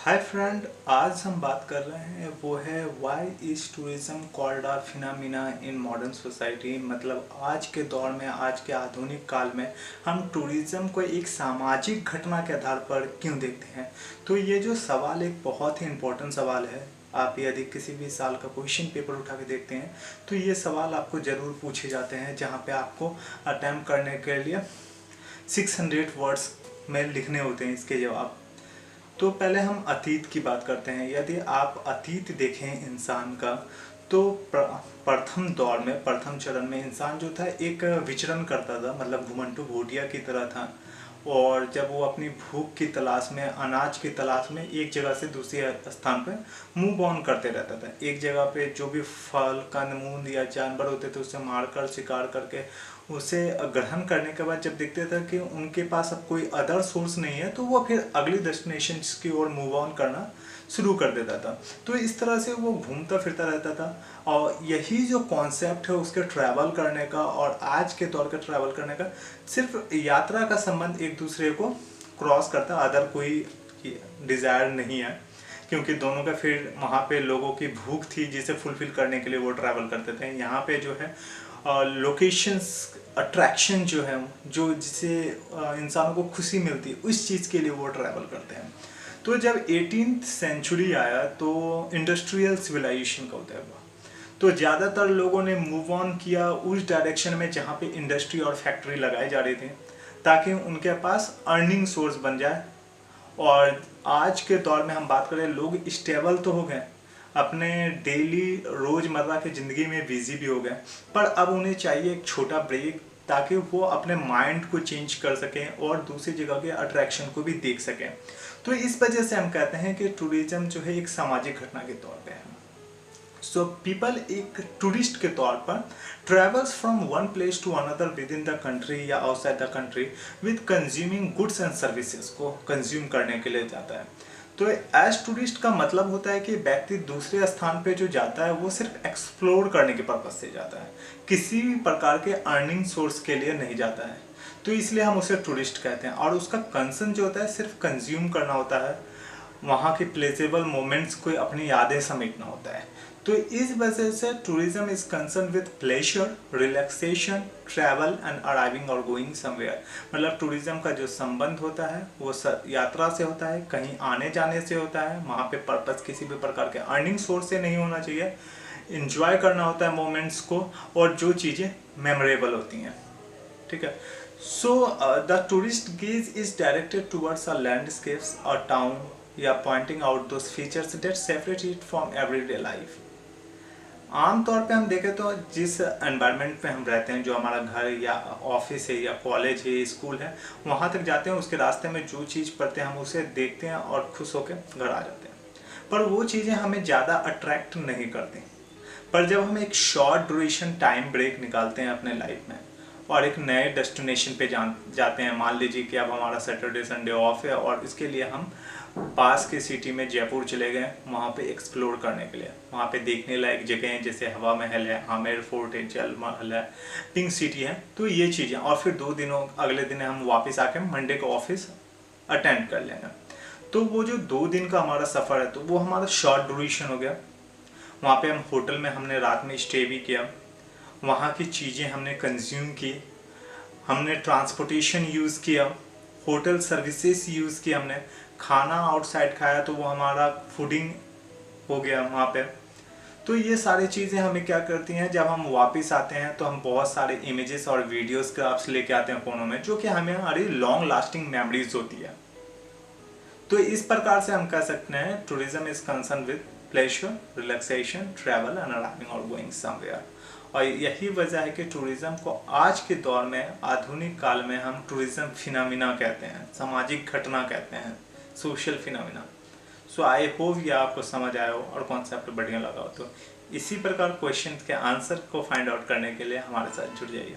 Hi friend, आज हम बात कर रहे हैं वो है why is tourism called a phenomena in modern society. मतलब आज के दौर में, आज के आधुनिक काल में हम टूरिज्म को एक सामाजिक घटना के आधार पर क्यों देखते हैं। तो ये जो सवाल एक बहुत ही इम्पोर्टेंट सवाल है। आप यदि किसी भी साल का क्वेश्चन पेपर उठा के देखते हैं तो ये सवाल आपको ज़रूर पूछे जाते हैं, जहाँ पे आपको अटैम्प्ट करने के लिए 600 वर्ड्स में लिखने होते हैं इसके जवाब। तो पहले हम अतीत की बात करते हैं। यदि आप अतीत देखें इंसान का, तो प्रथम दौर में, प्रथम चरण में इंसान जो था एक विचरण करता था, मतलब घुमंटू भूटिया की तरह था। और जब वो अपनी भूख की तलाश में, अनाज की तलाश में एक जगह से दूसरे स्थान पर मूव ऑन करते रहता था। एक जगह पे जो भी फल, कंदमूल या जानवर होते थे उसे मारकर, शिकार करके उसे ग्रहण करने के बाद जब देखते थे कि उनके पास अब कोई अदर सोर्स नहीं है, तो वो फिर अगली डेस्टिनेशन की ओर मूव ऑन करना शुरू कर देता था। तो इस तरह से वो घूमता फिरता रहता था। और यही जो कॉन्सेप्ट है उसके ट्रैवल करने का और आज के दौर का ट्रैवल करने का, सिर्फ यात्रा का संबंध एक दूसरे को क्रॉस करता, अदर कोई डिज़ायर नहीं है। क्योंकि दोनों का फिर वहाँ पे लोगों की भूख थी जिसे फुलफिल करने के लिए वो ट्रैवल करते थे। यहाँ पे जो है लोकेशंस, अट्रैक्शन जो है, जो जिससे इंसानों को खुशी मिलती है, उस चीज़ के लिए वो ट्रैवल करते हैं। तो जब 18th सेंचुरी आया तो इंडस्ट्रियल सिविलाइजेशन का उदय हुआ। तो ज़्यादातर लोगों ने मूव ऑन किया उस डायरेक्शन में जहाँ पे इंडस्ट्री और फैक्ट्री लगाई जा रही थी, ताकि उनके पास अर्निंग सोर्स बन जाए। और आज के दौर में हम बात करें, लोग स्टेबल तो हो गए, अपने डेली रोज़मर्रा की ज़िंदगी में बिजी भी हो गए, पर अब उन्हें चाहिए एक छोटा ब्रेक, ताकि वो अपने माइंड को चेंज कर सकें और दूसरी जगह के अट्रैक्शन को भी देख सकें। तो इस वजह से हम कहते हैं कि टूरिज्म जो है एक सामाजिक घटना के तौर पे है। सो पीपल एक टूरिस्ट के तौर पर travels from one place to another within the country या outside the country with consuming goods and services को कंज्यूम करने के लिए जाता है। तो एज टूरिस्ट का मतलब होता है कि व्यक्ति दूसरे स्थान पे जो जाता है वो सिर्फ एक्सप्लोर करने के पर्पज से जाता है, किसी भी प्रकार के अर्निंग सोर्स के लिए नहीं जाता है। तो इसलिए हम उसे टूरिस्ट कहते हैं। और उसका कंसर्न जो होता है सिर्फ कंज्यूम करना होता है, वहाँ के प्लेसेबल मोमेंट्स को अपनी यादें समेटना होता है। तो इस वजह से tourism is concern with pleasure, relaxation, travel and arriving और गोइंग समवेयर। मतलब टूरिज्म का जो संबंध होता है वो यात्रा से होता है, कहीं आने जाने से होता है। वहाँ पे पर्पस किसी भी प्रकार के अर्निंग सोर्स से नहीं होना चाहिए। इंजॉय करना होता है मोमेंट्स को, और जो चीज़ें मेमोरेबल होती हैं। ठीक है। So the tourist gaze is directed towards a landscapes, a town, या pointing out those features that separate it from everyday life. आमतौर पे हम देखें तो जिस एनवायरनमेंट में हम रहते हैं, जो हमारा घर या ऑफिस है या कॉलेज है, स्कूल है, वहाँ तक जाते हैं, उसके रास्ते में जो चीज़ पढ़ते हैं हम उसे देखते हैं और खुश होकर घर आ जाते हैं। पर वो चीज़ें हमें ज़्यादा अट्रैक्ट नहीं करती। पर जब हम एक शॉर्ट ड्यूरेशन टाइम ब्रेक निकालते हैं अपने लाइफ में और एक नए डेस्टिनेशन पे जाते हैं, मान लीजिए कि अब हमारा सैटरडे संडे ऑफ है और इसके लिए हम पास के सिटी में जयपुर चले गए, वहाँ पे एक्सप्लोर करने के लिए। वहाँ पे देखने लायक जगह हैं, जैसे हवा महल है, आमेर फोर्ट है, जल महल है, पिंक सिटी है। तो ये चीज़ें, और फिर 2 दिनों अगले दिन हम वापस आके मंडे को ऑफिस अटेंड कर लेंगे। तो वो जो 2 दिन का हमारा सफ़र है, तो वो हमारा शॉर्ट ड्यूरेशन हो गया। वहाँ पे हम होटल में हमने रात में स्टे भी किया, वहाँ की चीज़ें हमने कंज्यूम की, हमने ट्रांसपोर्टेशन यूज़ किया, होटल सर्विसेज यूज़ किया, हमने खाना आउटसाइड खाया, तो वो हमारा फूडिंग हो गया वहाँ पे। तो ये सारी चीज़ें हमें क्या करती हैं, जब हम वापस आते हैं तो हम बहुत सारे इमेजेस और वीडियोस क्राफ्ट्स लेके आते हैं फ़ोनों में, जो कि हमें हमारी लॉन्ग लास्टिंग मेमोरीज होती है। तो इस प्रकार से हम कह सकते हैं tourism is concern with pleasure, relaxation, travel and arriving और गोइंग समवेयर। और यही वजह है कि टूरिज्म को आज के दौर में, आधुनिक काल में, हम टूरिज्म फिनोमेना कहते हैं, सामाजिक घटना कहते हैं, social phenomena. So I hope ये आपको समझ आया हो और कॉन्सेप्ट बढ़िया लगा हो। तो इसी प्रकार क्वेश्चन के आंसर को फाइंड आउट करने के लिए हमारे साथ जुड़ जाइए।